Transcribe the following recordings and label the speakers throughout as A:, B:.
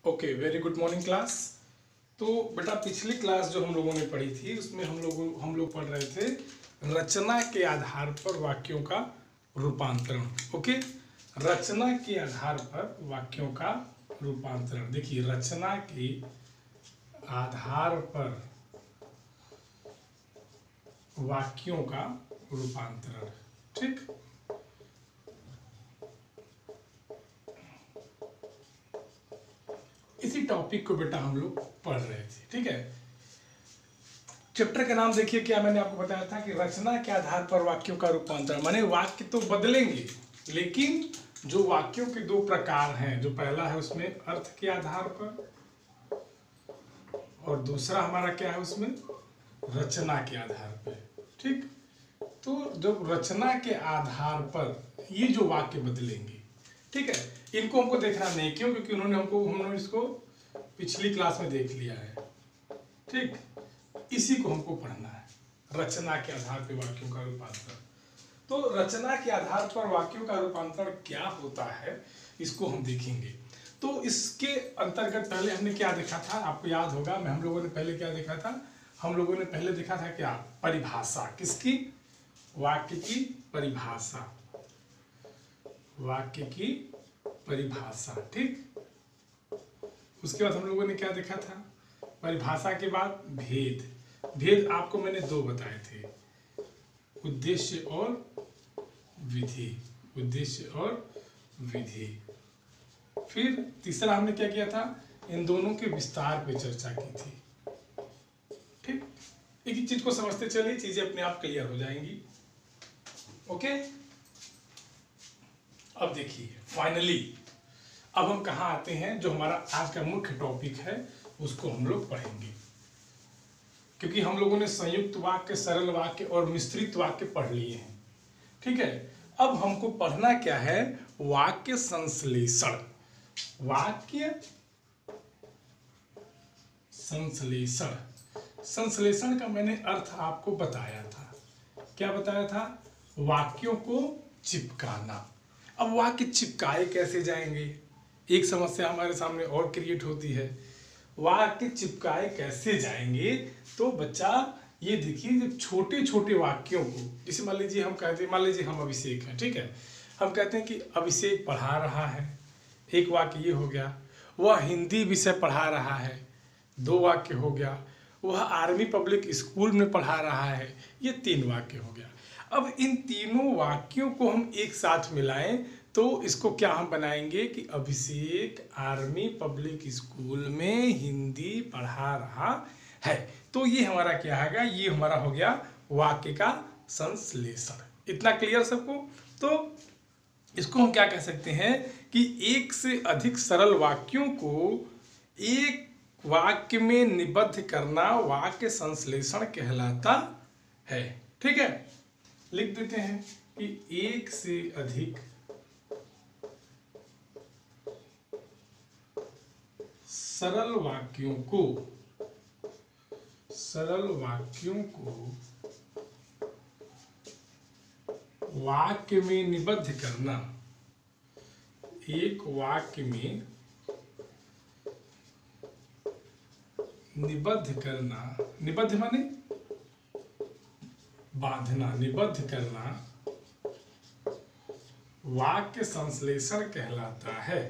A: Okay, very good morning class. तो बेटा पिछली क्लास जो हम लोगों ने पढ़ी थी उसमें हम लोग पढ़ रहे थे रचना के आधार पर वाक्यों का रूपांतरण। ओके, रचना के आधार पर वाक्यों का रूपांतरण। देखिए, रचना के आधार पर वाक्यों का रूपांतरण। ठीक, इसी टॉपिक को बेटा हम लोग पढ़ रहे थे। ठीक है, चैप्टर का नाम देखिए, क्या मैंने आपको बताया था कि रचना के आधार पर वाक्यों का रूपांतरण, माने वाक्य तो बदलेंगे लेकिन जो वाक्यों के दो प्रकार हैं, जो पहला है उसमें अर्थ के आधार पर और दूसरा हमारा क्या है उसमें रचना के आधार पर। ठीक, तो जब रचना के आधार पर ये जो वाक्य बदलेंगे, ठीक है, इनको हमको देखना नहीं, क्यों? क्योंकि हमने इसको पिछली क्लास में देख लिया है। ठीक, इसी को हमको पढ़ना है, रचना के आधार पर वाक्यों का रूपांतरण। तो रचना के आधार पर वाक्यों का रूपांतरण क्या होता है इसको हम देखेंगे। तो इसके अंतर्गत पहले हमने क्या देखा था, आपको याद होगा। हम लोगों ने पहले क्या देखा था? हम लोगों ने पहले देखा था क्या? परिभाषा। किसकी? वाक्य की परिभाषा। वाक्य की परिभाषा। ठीक, उसके बाद हम लोगों ने क्या देखा था? परिभाषा के बाद भेद। भेद आपको मैंने दो बताए थे, उद्देश्य और विधि। उद्देश्य और विधि। फिर तीसरा हमने क्या किया था? इन दोनों के विस्तार पे चर्चा की थी। ठीक, एक एक चीज को समझते चलिए, चीजें अपने आप क्लियर हो जाएंगी। ओके, अब देखिए फाइनली अब हम कहाँ आते हैं, जो हमारा आज का मुख्य टॉपिक है उसको हम लोग पढ़ेंगे। क्योंकि हम लोगों ने संयुक्त वाक्य, सरल वाक्य और मिश्रित वाक्य पढ़ लिए हैं। ठीक है, अब हमको पढ़ना क्या है? वाक्य संश्लेषण। वाक्य संश्लेषण। संश्लेषण का मैंने अर्थ आपको बताया था। क्या बताया था? वाक्यों को चिपकाना। अब वाक्य चिपकाए कैसे जाएंगे? एक समस्या हमारे सामने और क्रिएट होती है, वाक्य चिपकाए कैसे जाएंगे? तो बच्चा ये देखिए, जब छोटे छोटे वाक्यों को, जैसे मान लीजिए हम कहते हैं, मान लीजिए हम अभिषेक हैं, ठीक है, हम कहते हैं कि अभिषेक पढ़ा रहा है, एक वाक्य ये हो गया। वह हिंदी विषय पढ़ा रहा है, दो वाक्य हो गया। वह आर्मी पब्लिक स्कूल में पढ़ा रहा है, ये तीन वाक्य हो गया। अब इन तीनों वाक्यों को हम एक साथ मिलाएं तो इसको क्या हम बनाएंगे कि अभिषेक आर्मी पब्लिक स्कूल में हिंदी पढ़ा रहा है। तो ये हमारा क्या है? ये हमारा हो गया वाक्य का संश्लेषण। इतना क्लियर सबको? तो इसको हम क्या कह सकते हैं कि एक से अधिक सरल वाक्यों को एक वाक्य में निबद्ध करना वाक्य संश्लेषण कहलाता है। ठीक है, लिख देते हैं कि एक से अधिक सरल वाक्यों को वाक्य में निबद्ध करना, एक वाक्य में निबद्ध करना, निबद्ध माने बांधना, निबद्ध करना वाक्य संश्लेषण कहलाता है।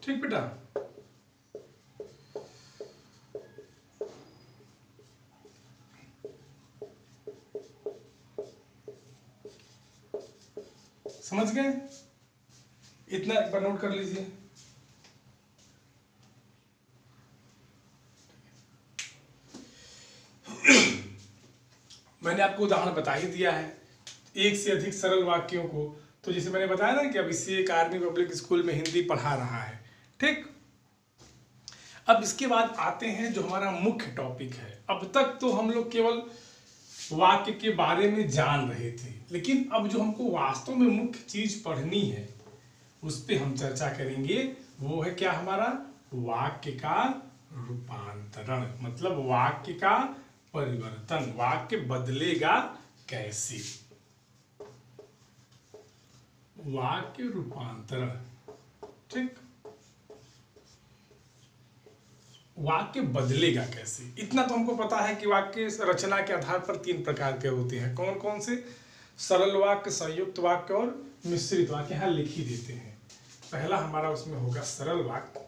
A: ठीक बेटा, समझ गए? इतना एक बार नोट कर लीजिए। मैंने आपको उदाहरण बता ही दिया है, एक से अधिक सरल वाक्यों को। तो जैसे मैंने बताया ना कि अभिषेक आर्मी पब्लिक स्कूल में हिंदी पढ़ा रहा है। ठीक, अब इसके बाद आते हैं जो हमारा मुख्य टॉपिक है। अब तक तो हम लोग केवल वाक्य के बारे में जान रहे थे, लेकिन अब जो हमको वास्तव में मुख्य चीज पढ़नी है उस पर हम चर्चा करेंगे। वो है क्या? हमारा वाक्य का रूपांतरण, मतलब वाक्य का परिवर्तन। वाक्य बदलेगा कैसे? वाक्य रूपांतरण। ठीक, वाक्य बदलेगा कैसे। इतना तो हमको पता है कि वाक्य रचना के आधार पर 3 प्रकार के होते हैं। कौन कौन से? सरल वाक्य, संयुक्त वाक्य और मिश्रित वाक्य। यहाँ लिख ही देते हैं। पहला हमारा उसमें होगा सरल वाक्य,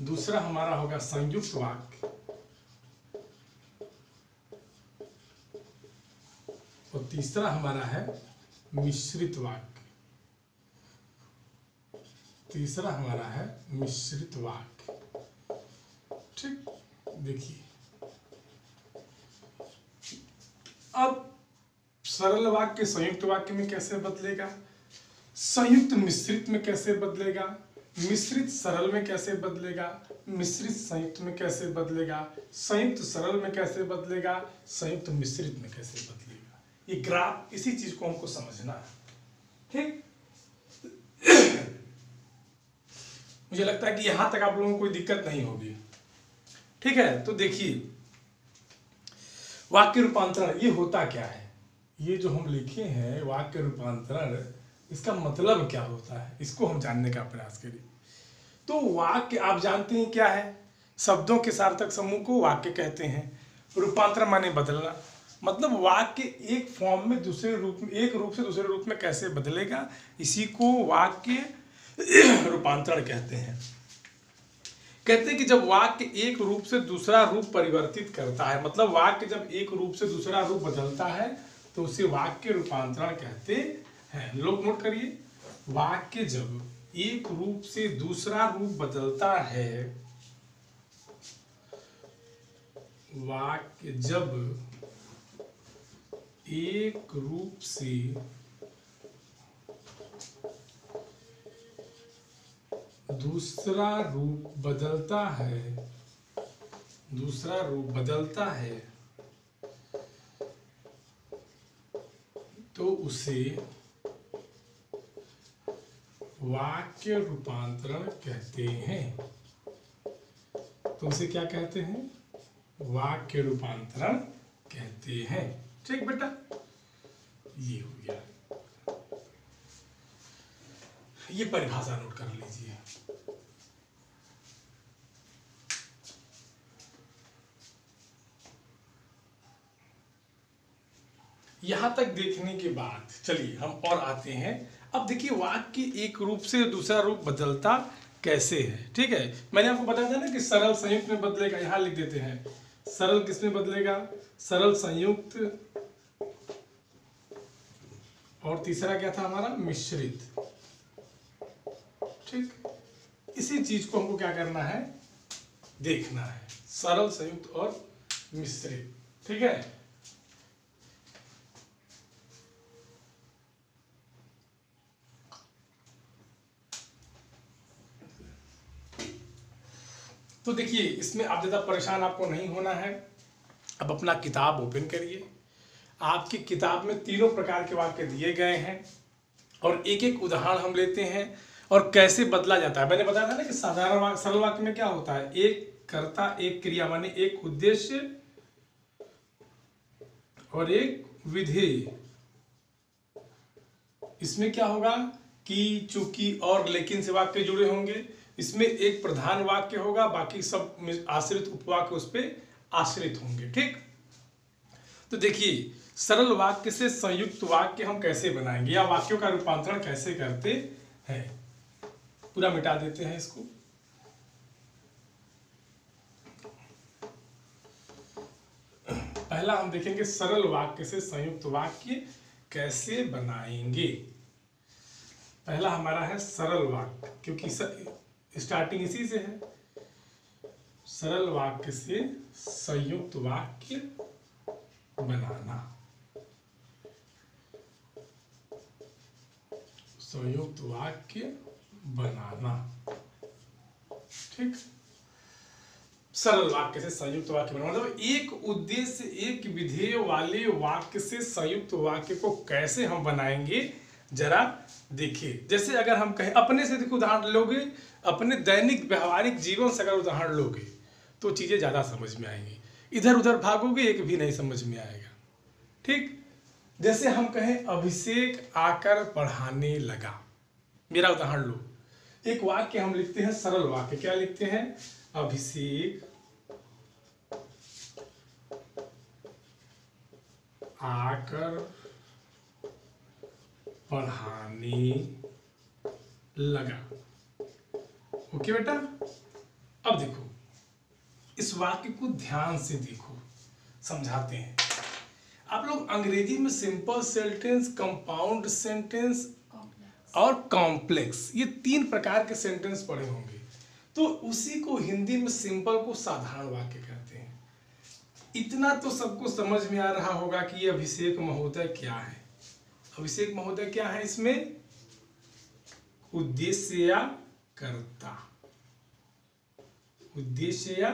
A: दूसरा हमारा होगा संयुक्त वाक्य और तीसरा हमारा है मिश्रित वाक्य। तीसरा हमारा है मिश्रित वाक्य। ठीक, देखिए अब सरल वाक्य संयुक्त वाक्य में कैसे बदलेगा, संयुक्त मिश्रित में कैसे बदलेगा, मिश्रित सरल में कैसे बदलेगा, मिश्रित संयुक्त में कैसे बदलेगा, संयुक्त सरल में कैसे बदलेगा, संयुक्त मिश्रित में कैसे बदलेगा। ये ग्राफ, इसी चीज को हमको समझना है। ठीक, मुझे लगता है कि यहां तक आप लोगों को कोई दिक्कत नहीं होगी। ठीक है, तो देखिए वाक्य रूपांतरण ये होता क्या है। ये जो हम लिखे हैं वाक्य रूपांतरण, इसका मतलब क्या होता है, इसको हम जानने का प्रयास करिए। तो वाक्य आप जानते हैं क्या है, शब्दों के सार्थक समूह को वाक्य कहते हैं। रूपांतरण माने बदलना, मतलब वाक्य एक फॉर्म में दूसरे रूप में, एक रूप से दूसरे रूप में कैसे बदलेगा, इसी को वाक्य रूपांतरण कहते हैं। कहते हैं कि जब वाक्य एक रूप से दूसरा रूप परिवर्तित करता है, मतलब वाक्य जब एक रूप से दूसरा रूप बदलता है तो उसे वाक्य रूपांतरण कहते हैं। लोग नोट करिए, वाक्य जब एक रूप से दूसरा रूप बदलता है, वाक्य जब एक रूप से दूसरा रूप बदलता है, दूसरा रूप बदलता है तो उसे वाक्य रूपांतरण कहते हैं। तो उसे क्या कहते हैं? वाक्य रूपांतरण कहते हैं। ठीक बेटा, ये हो गया, ये परिभाषा नोट कर लीजिए। यहां तक देखने के बाद चलिए हम और आते हैं। अब देखिए वाक्य एक रूप से दूसरा रूप बदलता कैसे है। ठीक है, मैंने आपको बताया था ना कि सरल संयुक्त में बदलेगा। यहां लिख देते हैं, सरल किस में बदलेगा, सरल संयुक्त, और तीसरा क्या था हमारा, मिश्रित। ठीक, इसी चीज को हमको क्या करना है, देखना है, सरल संयुक्त और मिश्रित। ठीक है, तो देखिए इसमें आप ज़्यादा परेशान आपको नहीं होना है। अब अपना किताब ओपन करिए। आपकी किताब में तीनों प्रकार के वाक्य दिए गए हैं और एक एक उदाहरण हम लेते हैं और कैसे बदला जाता है। मैंने बताया था ना कि साधारण सरल वाक्य में क्या होता है, एक कर्ता एक क्रिया, माने एक उद्देश्य और एक विधेय। इसमें क्या होगा कि, चूंकि और लेकिन से वाक्य जुड़े होंगे। इसमें एक प्रधान वाक्य होगा, बाकी सब आश्रित उपवाक्य उस पर आश्रित होंगे। ठीक, तो देखिए सरल वाक्य से संयुक्त वाक्य हम कैसे बनाएंगे या वाक्यों का रूपांतरण कैसे करते हैं। पूरा मिटा देते हैं इसको। पहला हम देखेंगे सरल वाक्य से संयुक्त वाक्य कैसे बनाएंगे। पहला हमारा है सरल वाक्य, क्योंकि स्टार्टिंग इसी से है। सरल वाक्य से संयुक्त वाक्य बनाना, संयुक्त वाक्य बनाना। ठीक, सरल वाक्य से संयुक्त वाक्य बनाना मतलब एक उद्देश्य एक विधेय वाले वाक्य से संयुक्त वाक्य को कैसे हम बनाएंगे, जरा देखिए। जैसे अगर हम कहें, अपने से देखो उदाहरण लोगे, अपने दैनिक व्यवहारिक जीवन से अगर उदाहरण लोगे तो चीजें ज्यादा समझ में आएंगी। इधर उधर भागोगे एक भी नहीं समझ में आएगा। ठीक, जैसे हम कहें अभिषेक आकर पढ़ाने लगा, मेरा उदाहरण लो। एक वाक्य हम लिखते हैं सरल वाक्य, क्या लिखते हैं? अभिषेक आकर पढ़ाने लगा। ओके बेटा, अब देखो इस वाक्य को ध्यान से देखो, समझाते हैं। आप लोग अंग्रेजी में सिंपल सेंटेंस, कंपाउंड सेंटेंस और कॉम्प्लेक्स, ये 3 प्रकार के सेंटेंस पढ़े होंगे। तो उसी को हिंदी में सिंपल को साधारण वाक्य कहते हैं। इतना तो सबको समझ में आ रहा होगा कि ये अभिषेक महोदय क्या है। अभिषेक महोदय क्या है? इसमें उद्देश्य या कर्ता, उद्देश्य या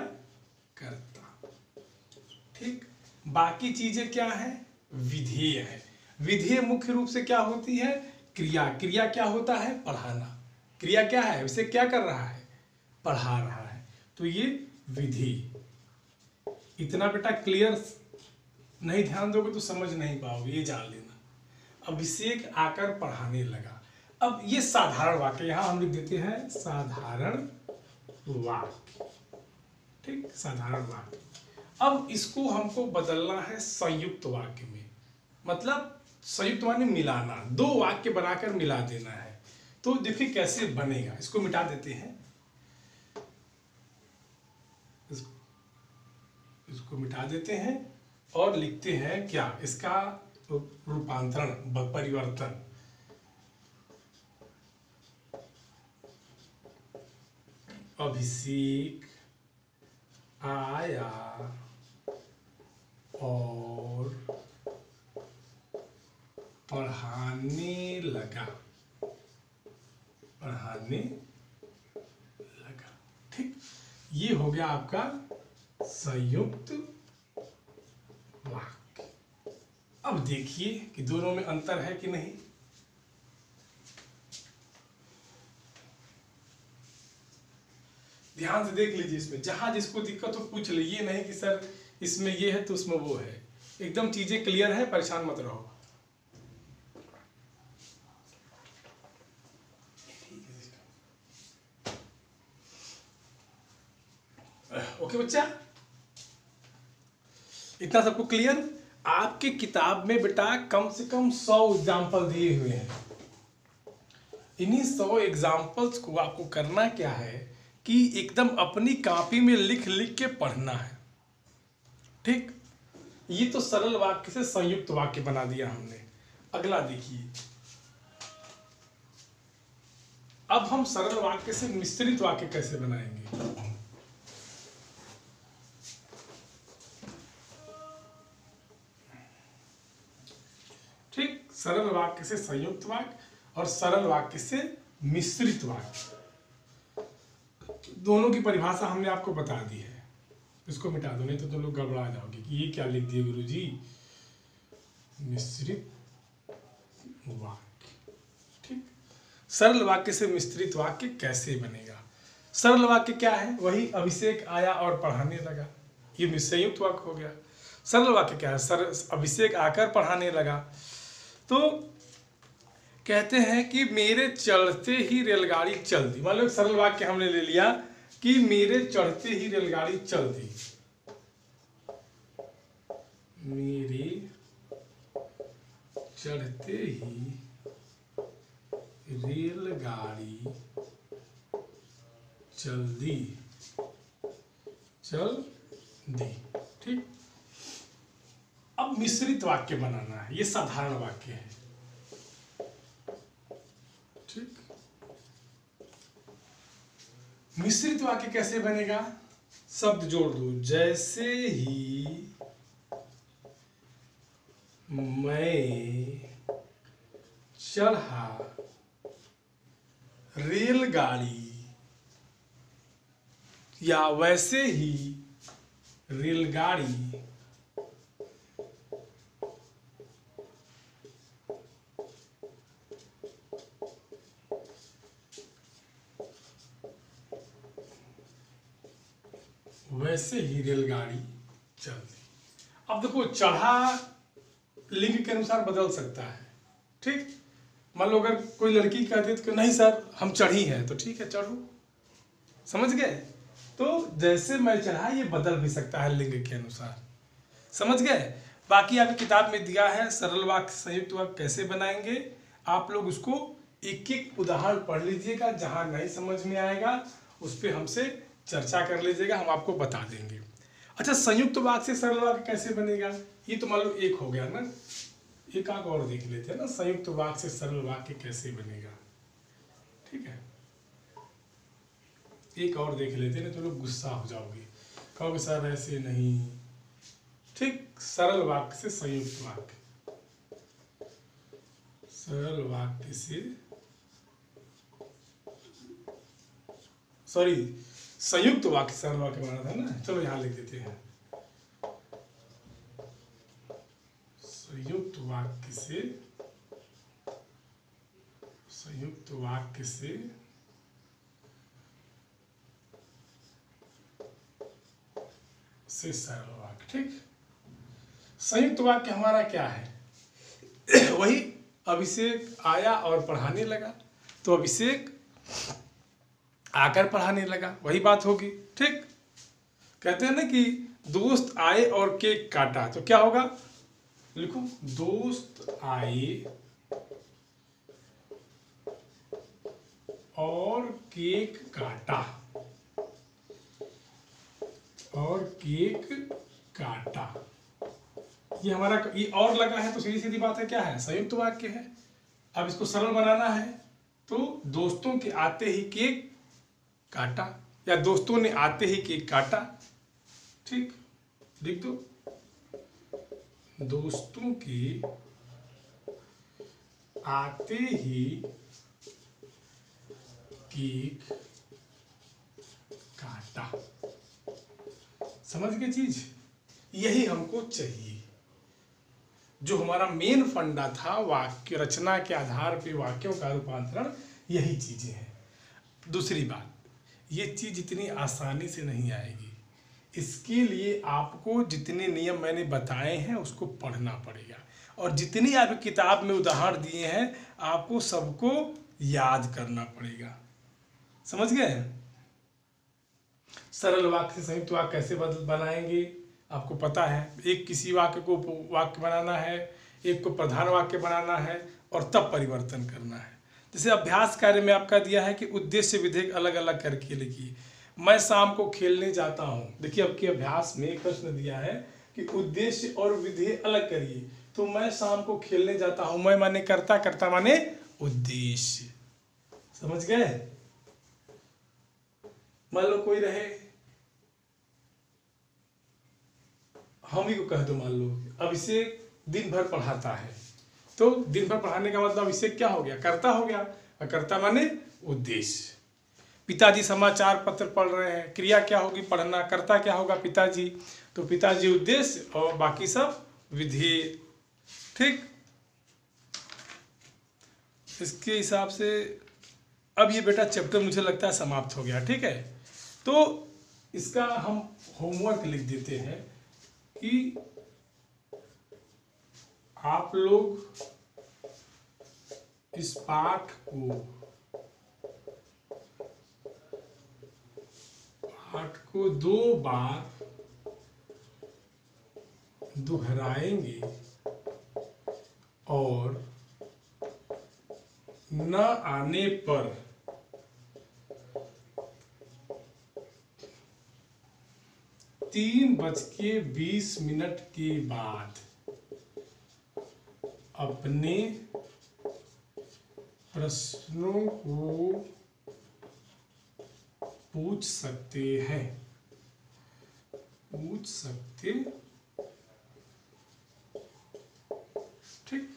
A: कर्ता, ठीक। बाकी चीजें क्या है? विधेय है। विधेय मुख्य रूप से क्या होती है? क्रिया। क्रिया क्या होता है? पढ़ाना। क्रिया क्या है? उसे क्या कर रहा है? पढ़ा रहा है। तो ये विधेय। इतना बेटा क्लियर नहीं ध्यान दोगे तो समझ नहीं पाओगे, ये जान लेना। अभिषेक आकर पढ़ाने लगा। अब ये साधारण वाक्य, यहां हम लिख देते हैं साधारण वाक्य, ठीक, साधारण वाक्य। अब इसको हमको बदलना है संयुक्त वाक्य में, मतलब संयुक्त माने मिलाना, 2 वाक्य बनाकर मिला देना है। तो देखिए कैसे बनेगा, इसको मिटा देते हैं, इसको मिटा देते हैं और लिखते हैं क्या? इसका रूपांतरण, परिवर्तन। अभिषेक आया और पढ़ाने लगा, पढ़ाने लगा, ठीक। ये हो गया आपका संयुक्त वाक्य। अब देखिए कि दोनों में अंतर है कि नहीं। ध्यान से देख लीजिए, इसमें जहां जिसको दिक्कत हो पूछ ले, ये नहीं कि सर इसमें ये है तो उसमें वो है। एकदम चीजें क्लियर है, परेशान मत रहो। ओके बच्चा, इतना सबको क्लियर? आपके किताब में बेटा कम से कम 100 एग्जाम्पल दिए हुए हैं। इन्हीं 100 एग्जाम्पल्स को आपको करना क्या है कि एकदम अपनी कॉपी में लिख लिख के पढ़ना है, ठीक। ये तो सरल वाक्य से संयुक्त वाक्य बना दिया हमने। अगला देखिए, अब हम सरल वाक्य से मिश्रित वाक्य कैसे बनाएंगे। ठीक, सरल वाक्य से संयुक्त वाक्य और सरल वाक्य से मिश्रित वाक्य, दोनों की परिभाषा हमने आपको बता दी है। इसको मिटा दो, नहीं तो तुम लोग गड़बड़ा जाओगे कि ये क्या लिख दिए गुरुजी। मिश्रित वाक्य, ठीक। सरल वाक्य से मिश्रित वाक्य कैसे बनेगा? सरल वाक्य क्या है? वही अभिषेक आया और पढ़ाने लगा, ये संयुक्त वाक्य हो गया। सरल वाक्य क्या है? अभिषेक आकर पढ़ाने लगा। तो कहते हैं कि मेरे चढ़ते ही रेलगाड़ी चल दी। मान लो एक सरल वाक्य हमने ले लिया कि मेरे चढ़ते ही रेलगाड़ी चल दी। मेरे चढ़ते ही रेलगाड़ी चल दी, चल दी, ठीक। अब मिश्रित वाक्य बनाना है, ये साधारण वाक्य है, ठीक। मिश्रित वाक्य कैसे बनेगा? शब्द जोड़ दो। जैसे ही मैं चढ़ा रेलगाड़ी, या वैसे ही रेलगाड़ी वैसे ही रेलगाड़ी चल दी। अब देखो, चढ़ा लिंग के अनुसार बदल सकता है, ठीक। मान लो अगर कोई लड़की कहती है तो नहीं सर हम चढ़ी हैं, तो ठीक है चढ़ो, समझ गए। तो जैसे मैं चढ़ा ये बदल भी सकता है लिंग के अनुसार, समझ गए। बाकी आपकी किताब में दिया है सरल वाक्य संयुक्त वाक्य कैसे बनाएंगे, आप लोग उसको एक एक उदाहरण पढ़ लीजिएगा, जहां नहीं समझ में आएगा उस पर हमसे चर्चा कर लीजिएगा, हम आपको बता देंगे। अच्छा, संयुक्त वाक्य से सरल वाक्य कैसे बनेगा, ये तो मान लो एक हो गया ना, एक आग और देख लेते हैं ना, संयुक्त वाक्य से सरल वाक्य कैसे बनेगा। ठीक है, एक और देख लेते हैं ना, तो लोग गुस्सा हो जाओगे, कहोगे सर ऐसे नहीं। ठीक, सरल वाक्य से संयुक्त वाक्य, सरल वाक्य से सॉरी संयुक्त वाक्य सरल वाक्य बनाना था ना, चलो यहां लिख देते हैं संयुक्त वाक्य से, संयुक्त वाक्य से सरल वाक्य। ठीक, संयुक्त वाक्य हमारा क्या है वही अभिषेक आया और पढ़ाने लगा, तो अभिषेक आकर पढ़ाने लगा, वही बात होगी। ठीक, कहते हैं ना कि दोस्त आए और केक काटा, तो क्या होगा, लिखो दोस्त आए और केक काटा, और केक काटा, ये हमारा ये और लगा है, तो सीधी सीधी बात है क्या है, संयुक्त वाक्य है। अब इसको सरल बनाना है, तो दोस्तों के आते ही केक काटा, या दोस्तों ने आते ही केक काटा। ठीक, लिख दो दोस्तों के आते ही केक काटा, समझ गए चीज, यही हमको चाहिए। जो हमारा मेन फंडा था वाक्य रचना के आधार पे वाक्यों का रूपांतरण, यही चीजें हैं। दूसरी बात, ये चीज इतनी आसानी से नहीं आएगी, इसके लिए आपको जितने नियम मैंने बताए हैं उसको पढ़ना पड़ेगा, और जितनी आप किताब में उदाहरण दिए हैं आपको सबको याद करना पड़ेगा, समझ गए। सरल वाक्य से संयुक्त वाक्य कैसे बनाएंगे आपको पता है, एक किसी वाक्य को वाक्य बनाना है, एक को प्रधान वाक्य बनाना है, और तब परिवर्तन करना है। जैसे अभ्यास कार्य में आपका दिया है कि उद्देश्य विधेयक अलग अलग करके लिखिए। मैं शाम को खेलने जाता हूँ, देखिए आपके अभ्यास में एक प्रश्न दिया है कि उद्देश्य और विधेय अलग करिए, तो मैं शाम को खेलने जाता हूँ, मैं माने कर्ता, कर्ता माने उद्देश्य, समझ गए। मान लो कोई रहे, हम ही को कह दो, मान लो अभिषेक दिन भर पढ़ाता है, तो दिन भर पढ़ाने का मतलब अभिषेक क्या हो गया, कर्ता हो गया, और कर्ता माने उद्देश्य। पिताजी समाचार पत्र पढ़ रहे हैं, क्रिया क्या होगी, पढ़ना, कर्ता क्या होगा, पिताजी, तो पिताजी उद्देश्य और बाकी सब विधेय। ठीक, इसके हिसाब से अब ये बेटा चैप्टर मुझे लगता है समाप्त हो गया। ठीक है, तो इसका हम होमवर्क लिख देते हैं कि आप लोग इस पाठ को 2 बार दोहराएंगे, और न आने पर 3:20 के बाद अपने प्रश्नों को पूछ सकते हैं, पूछ सकते। ठीक,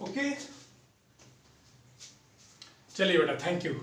A: ओके, चलिए बेटा, थैंक यू।